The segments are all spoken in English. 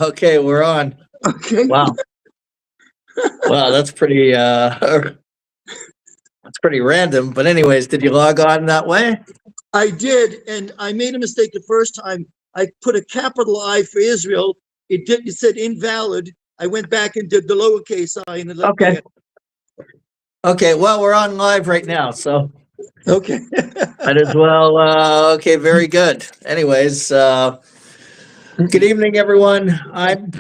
Okay, we're on. Okay. Wow. Wow, that's pretty that's pretty random. But anyways, did you log on that way? I did, and I made a mistake the first time. I put a capital I for Israel. It said invalid. I went back and did the lowercase I, and it let me Okay. in. Okay, well, we're on live right now, so Okay. might as well okay, very good. Anyways, good evening everyone. I'm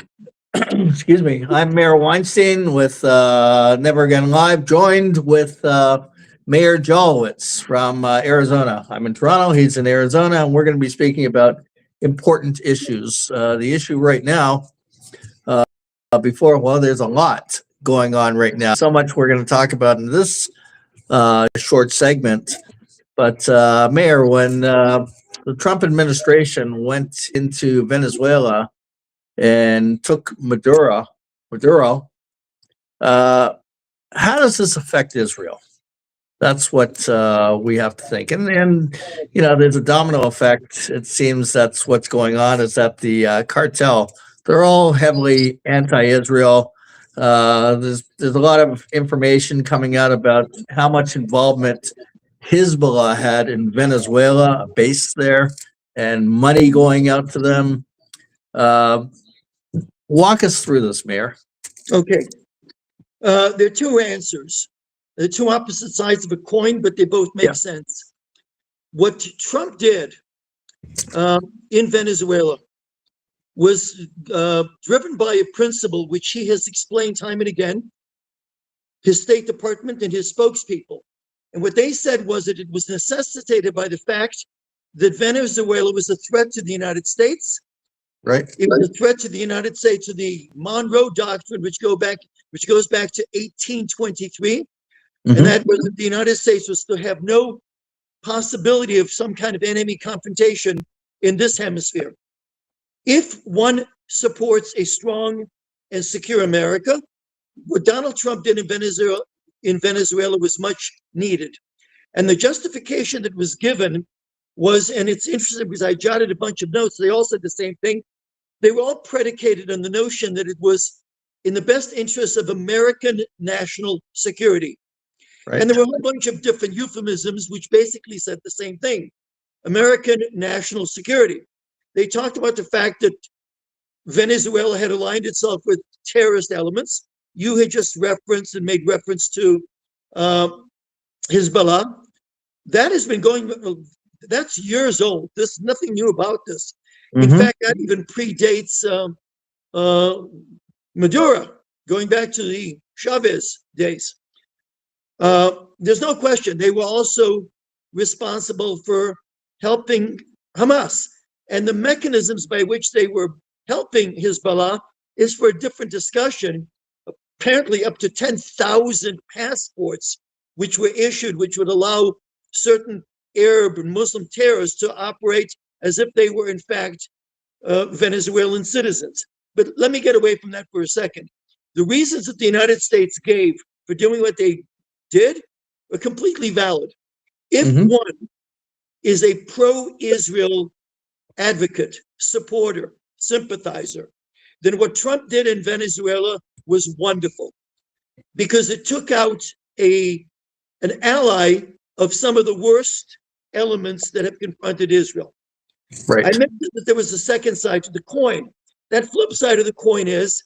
excuse me, I'm Meir Weinstein with Never Again Live, joined with Meir Jolowitz from Arizona. I'm in Toronto, he's in Arizona, and we're going to be speaking about important issues. The issue right now, well, there's a lot going on right now. So much we're going to talk about in this short segment. But Meir, when the Trump administration went into Venezuela and took Maduro, how does this affect Israel? That's what we have to think. And you know, there's a domino effect. It seems that's what's going on. Is that the cartel? They're all heavily anti-Israel. There's a lot of information coming out about how much involvement Hezbollah had in Venezuela, a base there, and money going out to them. Walk us through this, Meir. Okay. There are two answers. They're two opposite sides of a coin, but they both make sense. What Trump did in Venezuela was driven by a principle which he has explained time and again, his State Department and his spokespeople. And what they said was that it was necessitated by the fact that Venezuela was a threat to the United States. Right. It was a threat to the United States, to the Monroe Doctrine, which goes back to 1823. And that was that the United States was to have no possibility of some kind of enemy confrontation in this hemisphere. If one supports a strong and secure America, what Donald Trump did in Venezuela was much needed. And the justification that was given was, and it's interesting because I jotted a bunch of notes, they all said the same thing. They were all predicated on the notion that it was in the best interest of American national security. Right. And there were a whole bunch of different euphemisms which basically said the same thing: American national security. They talked about the fact that Venezuela had aligned itself with terrorist elements. You had just referenced and made reference to Hezbollah. That has been going, that's years old. There's nothing new about this. In fact, that even predates Maduro, going back to the Chavez days. There's no question they were also responsible for helping Hamas. And the mechanisms by which they were helping Hezbollah is for a different discussion. Apparently up to 10,000 passports which were issued, which would allow certain Arab and Muslim terrorists to operate as if they were in fact Venezuelan citizens. But let me get away from that for a second. The reasons that the United States gave for doing what they did are completely valid. If one is a pro-Israel advocate, supporter, sympathizer, then what Trump did in Venezuela was wonderful, because it took out an ally of some of the worst elements that have confronted Israel. Right. I mentioned that there was a second side to the coin. That flip side of the coin is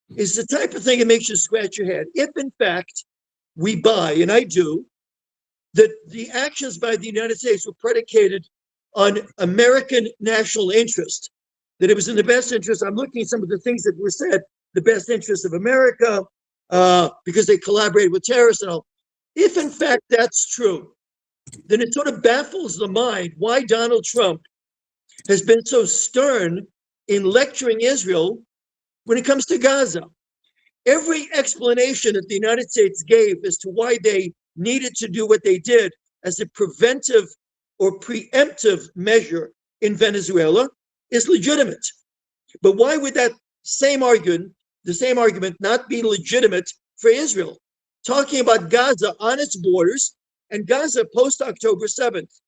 the type of thing that makes you scratch your head. If in fact we buy, and I do, that the actions by the United States were predicated on American national interest, that it was in the best interest. I'm looking at some of the things that were said, the best interest of America, because they collaborated with terrorists and all. If in fact that's true, then it sort of baffles the mind why Donald Trump has been so stern in lecturing Israel when it comes to Gaza. Every explanation that the United States gave as to why they needed to do what they did as a preventive or preemptive measure in Venezuela is legitimate. But why would that same argument, not be legitimate for Israel? Talking about Gaza on its borders and Gaza post-October 7th.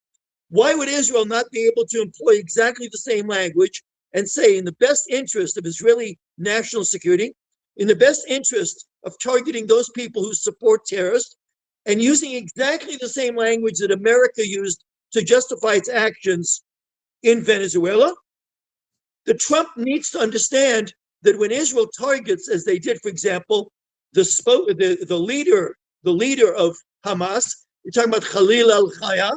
Why would Israel not be able to employ exactly the same language and say, in the best interest of Israeli national security, in the best interest of targeting those people who support terrorists, and using exactly the same language that America used to justify its actions in Venezuela, the Trump needs to understand that when Israel targets, as they did, for example, the leader of Hamas, you're talking about Khalil al-Khaya,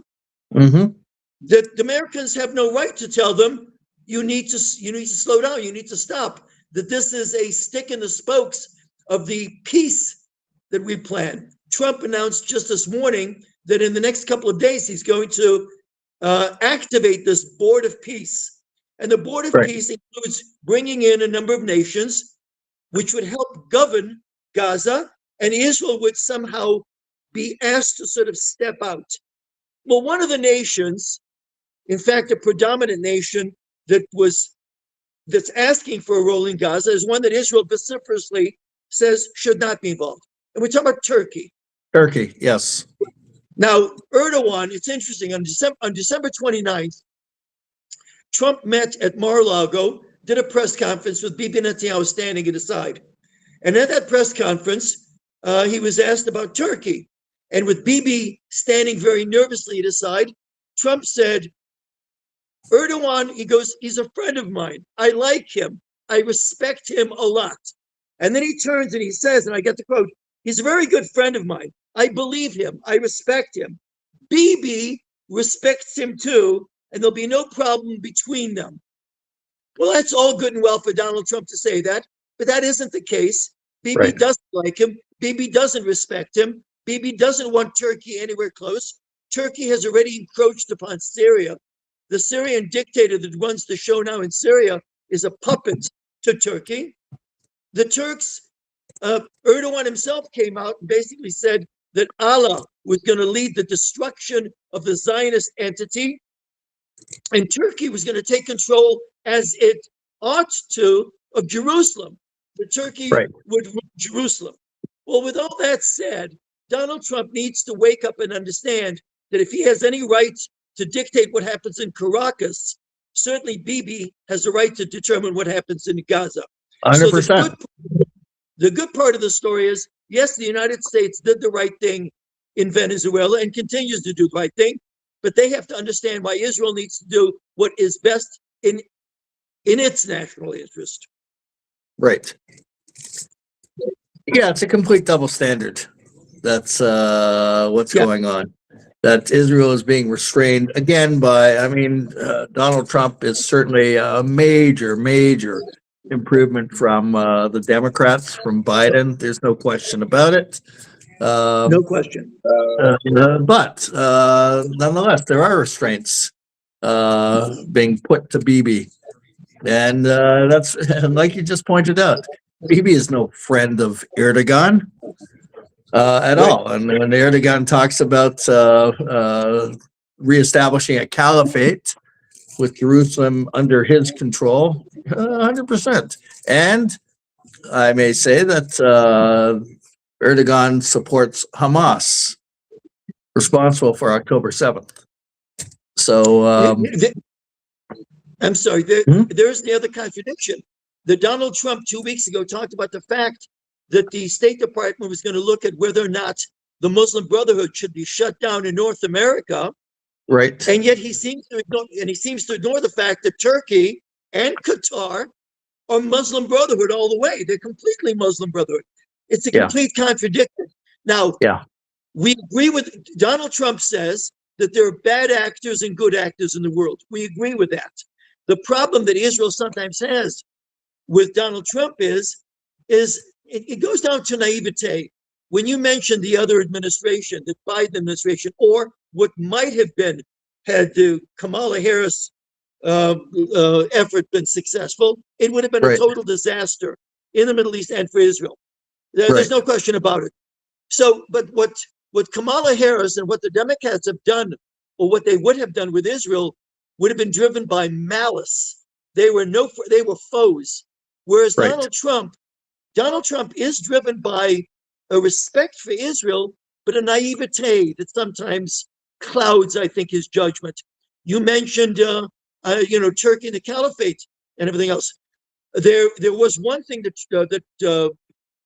that the Americans have no right to tell them you need to slow down, you need to stop, that this is a stick in the spokes of the peace that we plan. Trump announced just this morning that in the next couple of days he's going to activate this board of peace, and the board of peace includes bringing in a number of nations which would help govern Gaza, and Israel would somehow be asked to sort of step out. Well, one of the nations, in fact, a predominant nation that's asking for a role in Gaza, is one that Israel vociferously says should not be involved. And we're talking about Turkey. Turkey, yes. Now, Erdogan, it's interesting, on December 29th, Trump met at Mar-a-Lago, did a press conference with Bibi Netanyahu standing at his side. And at that press conference, he was asked about Turkey. And with Bibi standing very nervously at his side, Trump said, Erdogan, he goes, he's a friend of mine. I like him. I respect him a lot. And then he turns and he says, and I get the quote, he's a very good friend of mine. I believe him. I respect him. Bibi respects him too, and there'll be no problem between them. Well, that's all good and well for Donald Trump to say that, but that isn't the case. Bibi doesn't like him. Bibi doesn't respect him. Bibi doesn't want Turkey anywhere close. Turkey has already encroached upon Syria. The Syrian dictator that runs the show now in Syria is a puppet to Turkey. The Turks, Erdogan himself came out and basically said that Allah was going to lead the destruction of the Zionist entity, and Turkey was going to take control, as it ought to, of Jerusalem. The Turkey would rule Jerusalem. Well, with all that said, Donald Trump needs to wake up and understand that if he has any right to dictate what happens in Caracas, certainly Bibi has the right to determine what happens in Gaza. 100%. So the good part of the story is, yes, the United States did the right thing in Venezuela and continues to do the right thing, but they have to understand why Israel needs to do what is best in its national interest. Right. Yeah, it's a complete double standard. That's what's going on. That Israel is being restrained again by, Donald Trump is certainly a major improvement from the Democrats, from Biden. There's no question about it. No question. But nonetheless, there are restraints being put to Bibi. And that's, like you just pointed out, Bibi is no friend of Erdogan at all. And when Erdogan talks about reestablishing a caliphate with Jerusalem under his control, 100%. And I may say that Erdogan supports Hamas, responsible for October 7th. So I'm sorry, there's the other contradiction. The Donald Trump 2 weeks ago talked about the fact that the State Department was going to look at whether or not the Muslim Brotherhood should be shut down in North America. Right. And yet he seems to ignore the fact that Turkey and Qatar are Muslim Brotherhood all the way. They're completely Muslim Brotherhood. It's a complete contradiction. Now, we agree with Donald Trump says that there are bad actors and good actors in the world. We agree with that. The problem that Israel sometimes has with Donald Trump is it goes down to naivete. When you mention the other administration, the Biden administration, or what might have been had the Kamala Harris effort been successful, it would have been a total disaster in the Middle East and for Israel. There's no question about it. So, but what Kamala Harris and what the Democrats have done, or what they would have done with Israel, would have been driven by malice. They were foes. Whereas Donald Trump is driven by a respect for Israel, but a naivete that sometimes clouds, I think, his judgment. You mentioned, Turkey and the Caliphate. and everything else. There was one thing that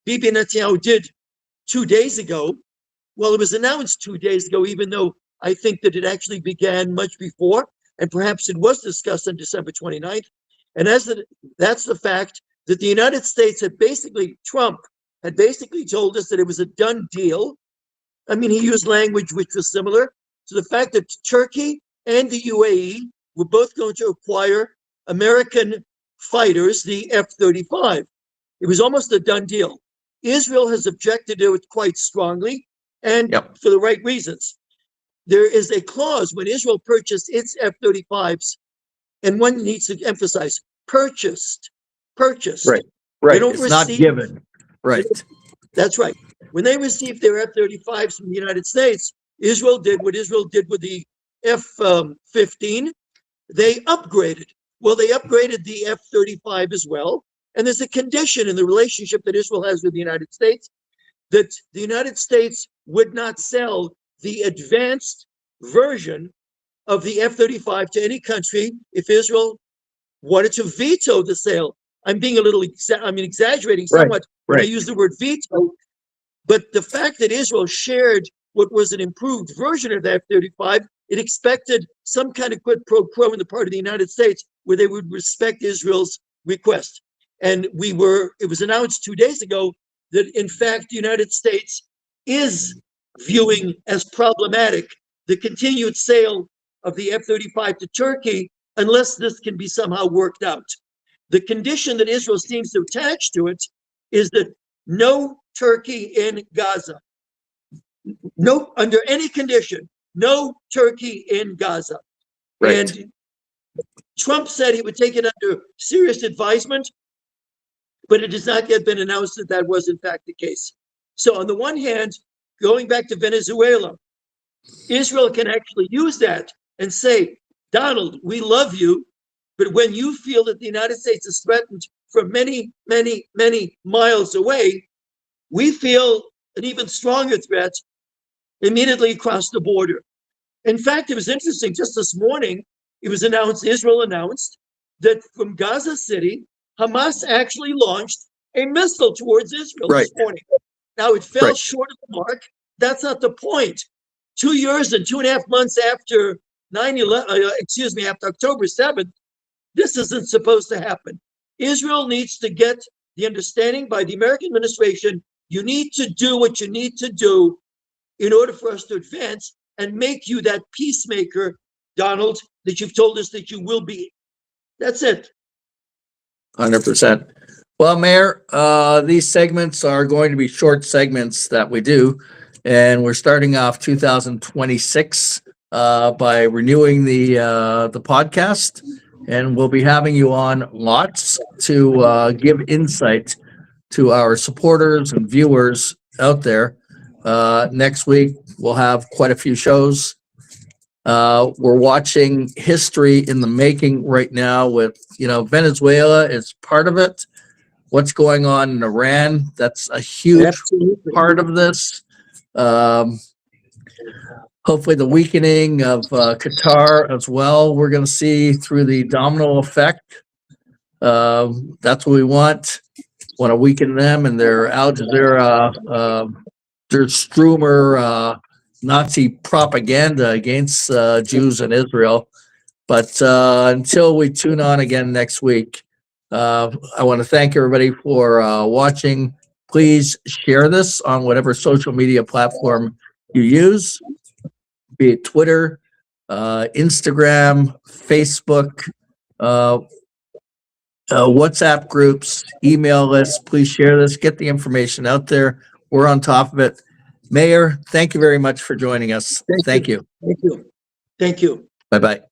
Bibi Netanyahu did 2 days ago. Well, it was announced 2 days ago, even though I think that it actually began much before, and perhaps it was discussed on December 29th. And that's the fact that the United States Trump had basically told us that it was a done deal. I mean, he used language which was similar to the fact that Turkey and the UAE were both going to acquire American fighters, the F-35. It was almost a done deal. Israel has objected to it quite strongly, and for the right reasons. There is a clause when Israel purchased its F-35s, and one needs to emphasize, purchased. Right. They don't It's not given. Right. That's right. When they received their F-35s from the United States, Israel did what Israel did with the F-15. They upgraded. Well, they upgraded the F-35 as well. And there's a condition in the relationship that Israel has with the United States that the United States would not sell the advanced version of the F-35 to any country if Israel wanted to veto the sale. I'm being a little, exaggerating somewhat when I use the word veto, but the fact that Israel shared what was an improved version of the F-35, it expected some kind of quid pro quo on the part of the United States where they would respect Israel's request. And it was announced 2 days ago that in fact the United States is viewing as problematic the continued sale of the F-35 to Turkey unless this can be somehow worked out. The condition that Israel seems to attach to it is that no Turkey in Gaza. No, under any condition, no Turkey in Gaza. Right. And Trump said he would take it under serious advisement, but it has not yet been announced that that was in fact the case. So on the one hand, going back to Venezuela, Israel can actually use that and say, Donald, we love you, but when you feel that the United States is threatened from many, many, many miles away, we feel an even stronger threat immediately across the border. In fact, it was interesting, just this morning, Israel announced that from Gaza City, Hamas actually launched a missile towards Israel this morning. Now, it fell short of the mark. That's not the point. 2 years and 2.5 months after after October 7th, this isn't supposed to happen. Israel needs to get the understanding by the American administration, you need to do what you need to do in order for us to advance and make you that peacemaker, Donald, that you've told us that you will be. That's it. 100%. Well, Meir, these segments are going to be short segments that we do, and we're starting off 2026 by renewing the podcast, and we'll be having you on lots to give insight to our supporters and viewers out there. Next week, we'll have quite a few shows. We're watching history in the making right now with, Venezuela is part of it. What's going on in Iran, that's a huge part of this. Hopefully the weakening of Qatar as well, we're going to see through the domino effect. That's what we want to weaken them and their Al Jazeera, their Strumer Nazi propaganda against Jews in Israel. But until we tune on again next week, I want to thank everybody for watching. Please share this on whatever social media platform you use, be it Twitter, Instagram, Facebook, WhatsApp groups, email lists. Please share this, get the information out there. We're on top of it. Meir, thank you very much for joining us. Thank you. Thank you. Thank you. Bye-bye.